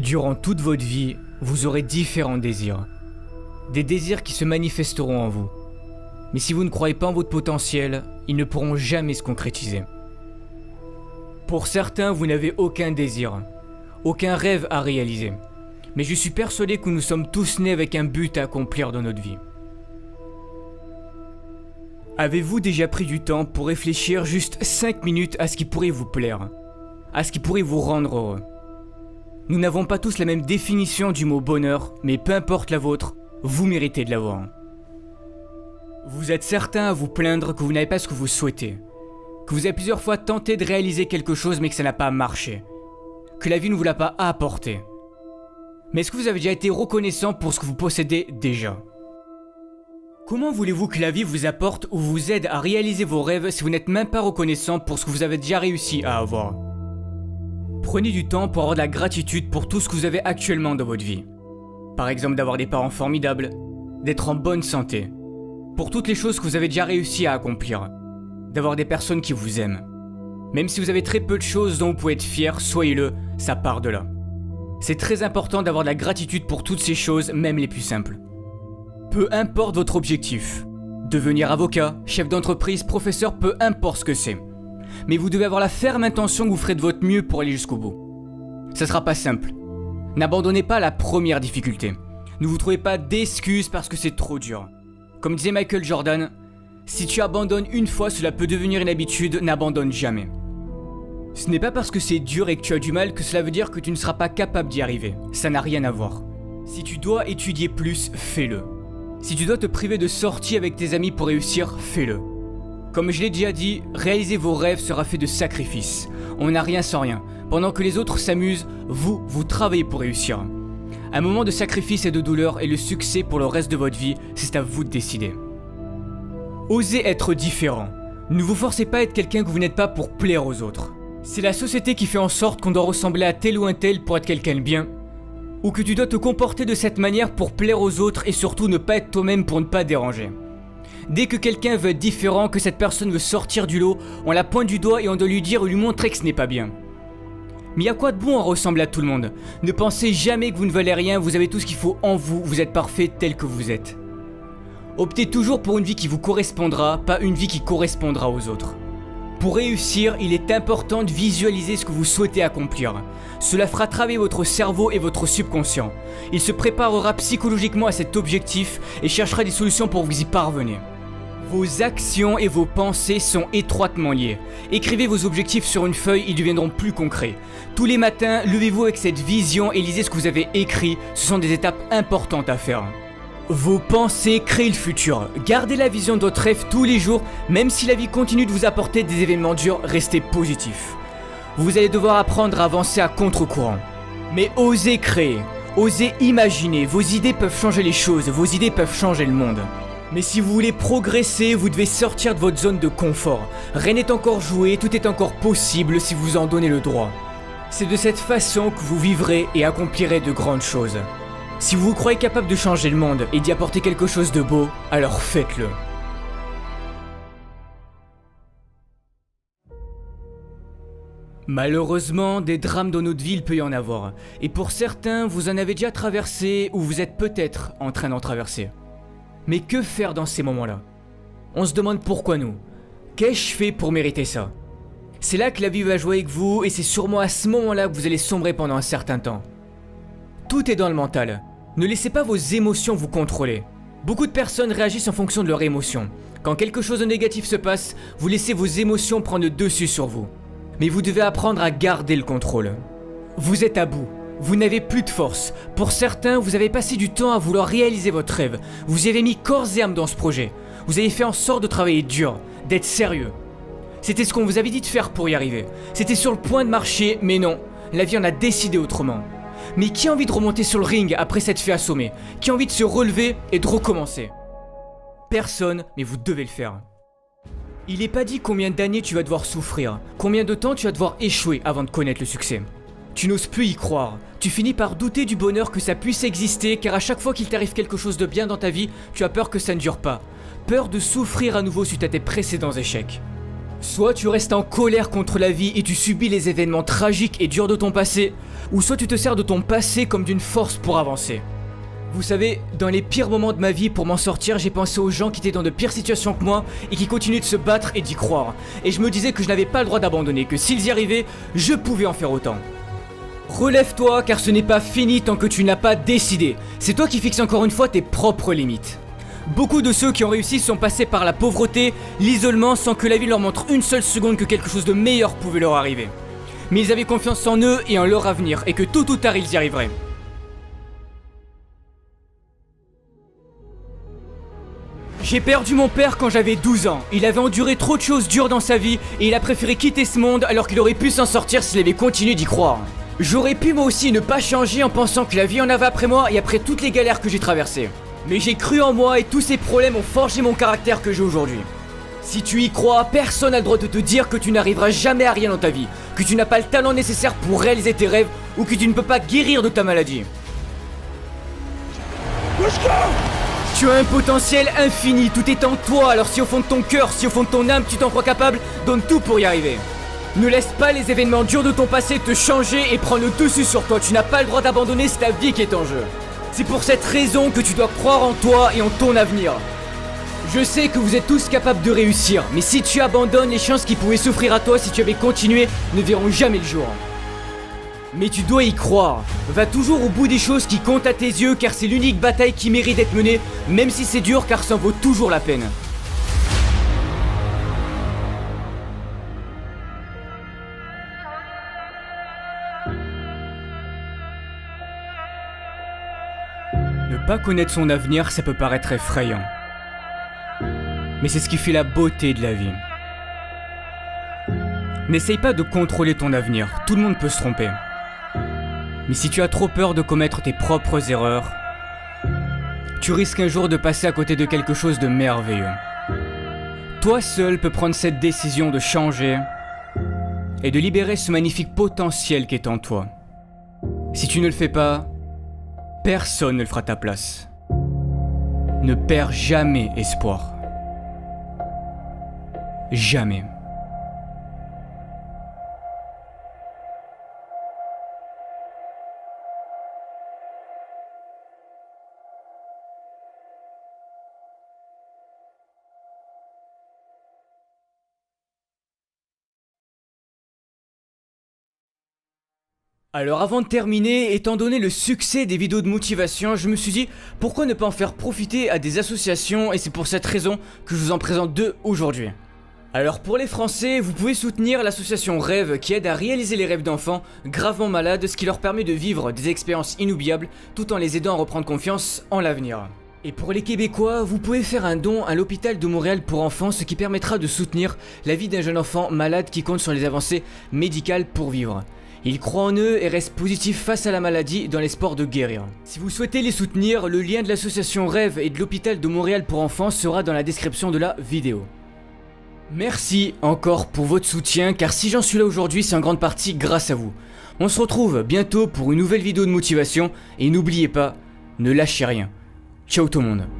Durant toute votre vie, vous aurez différents désirs. Des désirs qui se manifesteront en vous. Mais si vous ne croyez pas en votre potentiel, ils ne pourront jamais se concrétiser. Pour certains, vous n'avez aucun désir, aucun rêve à réaliser. Mais je suis persuadé que nous sommes tous nés avec un but à accomplir dans notre vie. Avez-vous déjà pris du temps pour réfléchir juste 5 minutes à ce qui pourrait vous plaire, à ce qui pourrait vous rendre heureux? Nous n'avons pas tous la même définition du mot bonheur, mais peu importe la vôtre, vous méritez de l'avoir. Vous êtes certain à vous plaindre que vous n'avez pas ce que vous souhaitez, que vous avez plusieurs fois tenté de réaliser quelque chose mais que ça n'a pas marché, que la vie ne vous l'a pas apporté. Mais est-ce que vous avez déjà été reconnaissant pour ce que vous possédez déjà? Comment voulez-vous que la vie vous apporte ou vous aide à réaliser vos rêves si vous n'êtes même pas reconnaissant pour ce que vous avez déjà réussi à avoir? Prenez du temps pour avoir de la gratitude pour tout ce que vous avez actuellement dans votre vie. Par exemple d'avoir des parents formidables, d'être en bonne santé, pour toutes les choses que vous avez déjà réussi à accomplir, d'avoir des personnes qui vous aiment. Même si vous avez très peu de choses dont vous pouvez être fier, soyez-le, ça part de là. C'est très important d'avoir de la gratitude pour toutes ces choses, même les plus simples. Peu importe votre objectif, devenir avocat, chef d'entreprise, professeur, peu importe ce que c'est. Mais vous devez avoir la ferme intention que vous ferez de votre mieux pour aller jusqu'au bout. Ça sera pas simple. N'abandonnez pas la première difficulté. Ne vous trouvez pas d'excuses parce que c'est trop dur. Comme disait Michael Jordan, si tu abandonnes une fois, cela peut devenir une habitude, n'abandonne jamais. Ce n'est pas parce que c'est dur et que tu as du mal que cela veut dire que tu ne seras pas capable d'y arriver. Ça n'a rien à voir. Si tu dois étudier plus, fais-le. Si tu dois te priver de sorties avec tes amis pour réussir, fais-le. Comme je l'ai déjà dit, réaliser vos rêves sera fait de sacrifices. On n'a rien sans rien. Pendant que les autres s'amusent, vous travaillez pour réussir. Un moment de sacrifice et de douleur et le succès pour le reste de votre vie, c'est à vous de décider. Osez être différent. Ne vous forcez pas à être quelqu'un que vous n'êtes pas pour plaire aux autres. C'est la société qui fait en sorte qu'on doit ressembler à tel ou un tel pour être quelqu'un de bien, ou que tu dois te comporter de cette manière pour plaire aux autres et surtout ne pas être toi-même pour ne pas déranger. Dès que quelqu'un veut être différent, que cette personne veut sortir du lot, on la pointe du doigt et on doit lui dire ou lui montrer que ce n'est pas bien. Mais y a quoi de bon à ressembler à tout le monde? Ne pensez jamais que vous ne valez rien, vous avez tout ce qu'il faut en vous, vous êtes parfait tel que vous êtes. Optez toujours pour une vie qui vous correspondra, pas une vie qui correspondra aux autres. Pour réussir, il est important de visualiser ce que vous souhaitez accomplir. Cela fera travailler votre cerveau et votre subconscient. Il se préparera psychologiquement à cet objectif et cherchera des solutions pour vous y parvenir. Vos actions et vos pensées sont étroitement liées. Écrivez vos objectifs sur une feuille, ils deviendront plus concrets. Tous les matins, levez-vous avec cette vision et lisez ce que vous avez écrit. Ce sont des étapes importantes à faire. Vos pensées créent le futur. Gardez la vision de votre rêve tous les jours, même si la vie continue de vous apporter des événements durs, restez positif. Vous allez devoir apprendre à avancer à contre-courant. Mais osez créer, osez imaginer, vos idées peuvent changer les choses, vos idées peuvent changer le monde. Mais si vous voulez progresser, vous devez sortir de votre zone de confort. Rien n'est encore joué, tout est encore possible si vous en donnez le droit. C'est de cette façon que vous vivrez et accomplirez de grandes choses. Si vous vous croyez capable de changer le monde et d'y apporter quelque chose de beau, alors faites-le. Malheureusement, des drames dans notre vie, il peut y en avoir. Et pour certains, vous en avez déjà traversé ou vous êtes peut-être en train d'en traverser. Mais que faire dans ces moments-là? On se demande pourquoi nous. Qu'ai-je fait pour mériter ça? C'est là que la vie va jouer avec vous et c'est sûrement à ce moment-là que vous allez sombrer pendant un certain temps. Tout est dans le mental. Ne laissez pas vos émotions vous contrôler. Beaucoup de personnes réagissent en fonction de leurs émotions. Quand quelque chose de négatif se passe, vous laissez vos émotions prendre le dessus sur vous. Mais vous devez apprendre à garder le contrôle. Vous êtes à bout. Vous n'avez plus de force. Pour certains, vous avez passé du temps à vouloir réaliser votre rêve. Vous y avez mis corps et âme dans ce projet. Vous avez fait en sorte de travailler dur, d'être sérieux. C'était ce qu'on vous avait dit de faire pour y arriver. C'était sur le point de marcher, mais non. La vie en a décidé autrement. Mais qui a envie de remonter sur le ring après s'être fait assommer? Qui a envie de se relever et de recommencer? Personne, mais vous devez le faire. Il n'est pas dit combien d'années tu vas devoir souffrir, combien de temps tu vas devoir échouer avant de connaître le succès. Tu n'oses plus y croire, tu finis par douter du bonheur que ça puisse exister car à chaque fois qu'il t'arrive quelque chose de bien dans ta vie, tu as peur que ça ne dure pas. Peur de souffrir à nouveau suite à tes précédents échecs. Soit tu restes en colère contre la vie et tu subis les événements tragiques et durs de ton passé, ou soit tu te sers de ton passé comme d'une force pour avancer. Vous savez, dans les pires moments de ma vie, pour m'en sortir, j'ai pensé aux gens qui étaient dans de pires situations que moi et qui continuaient de se battre et d'y croire. Et je me disais que je n'avais pas le droit d'abandonner, que s'ils y arrivaient, je pouvais en faire autant. Relève-toi car ce n'est pas fini tant que tu n'as pas décidé. C'est toi qui fixes encore une fois tes propres limites. Beaucoup de ceux qui ont réussi sont passés par la pauvreté, l'isolement sans que la vie leur montre une seule seconde que quelque chose de meilleur pouvait leur arriver. Mais ils avaient confiance en eux et en leur avenir et que tôt ou tard ils y arriveraient. J'ai perdu mon père quand j'avais 12 ans. Il avait enduré trop de choses dures dans sa vie et il a préféré quitter ce monde alors qu'il aurait pu s'en sortir s'il avait continué d'y croire. J'aurais pu moi aussi ne pas changer en pensant que la vie en avait après moi et après toutes les galères que j'ai traversées. Mais j'ai cru en moi et tous ces problèmes ont forgé mon caractère que j'ai aujourd'hui. Si tu y crois, personne n'a le droit de te dire que tu n'arriveras jamais à rien dans ta vie, que tu n'as pas le talent nécessaire pour réaliser tes rêves ou que tu ne peux pas guérir de ta maladie. Tu as un potentiel infini, tout est en toi, alors si au fond de ton cœur, si au fond de ton âme tu t'en crois capable, donne tout pour y arriver. Ne laisse pas les événements durs de ton passé te changer et prendre le dessus sur toi, tu n'as pas le droit d'abandonner, c'est ta vie qui est en jeu. C'est pour cette raison que tu dois croire en toi et en ton avenir. Je sais que vous êtes tous capables de réussir, mais si tu abandonnes, les chances qui pouvaient s'offrir à toi si tu avais continué ne verront jamais le jour. Mais tu dois y croire. Va toujours au bout des choses qui comptent à tes yeux car c'est l'unique bataille qui mérite d'être menée, même si c'est dur car ça en vaut toujours la peine. Ne pas connaître son avenir, ça peut paraître effrayant. Mais c'est ce qui fait la beauté de la vie. N'essaye pas de contrôler ton avenir, tout le monde peut se tromper. Mais si tu as trop peur de commettre tes propres erreurs, tu risques un jour de passer à côté de quelque chose de merveilleux. Toi seul peux prendre cette décision de changer et de libérer ce magnifique potentiel qui est en toi. Si tu ne le fais pas, personne ne le fera à ta place. Ne perds jamais espoir. Jamais. Alors avant de terminer, étant donné le succès des vidéos de motivation, je me suis dit pourquoi ne pas en faire profiter à des associations et c'est pour cette raison que je vous en présente deux aujourd'hui. Alors pour les Français, vous pouvez soutenir l'association Rêve qui aide à réaliser les rêves d'enfants gravement malades, ce qui leur permet de vivre des expériences inoubliables tout en les aidant à reprendre confiance en l'avenir. Et pour les Québécois, vous pouvez faire un don à l'hôpital de Montréal pour enfants, ce qui permettra de soutenir la vie d'un jeune enfant malade qui compte sur les avancées médicales pour vivre. Ils croient en eux et restent positifs face à la maladie dans l'espoir de guérir. Si vous souhaitez les soutenir, le lien de l'association Rêve et de l'hôpital de Montréal pour enfants sera dans la description de la vidéo. Merci encore pour votre soutien car si j'en suis là aujourd'hui c'est en grande partie grâce à vous. On se retrouve bientôt pour une nouvelle vidéo de motivation et n'oubliez pas, ne lâchez rien. Ciao tout le monde.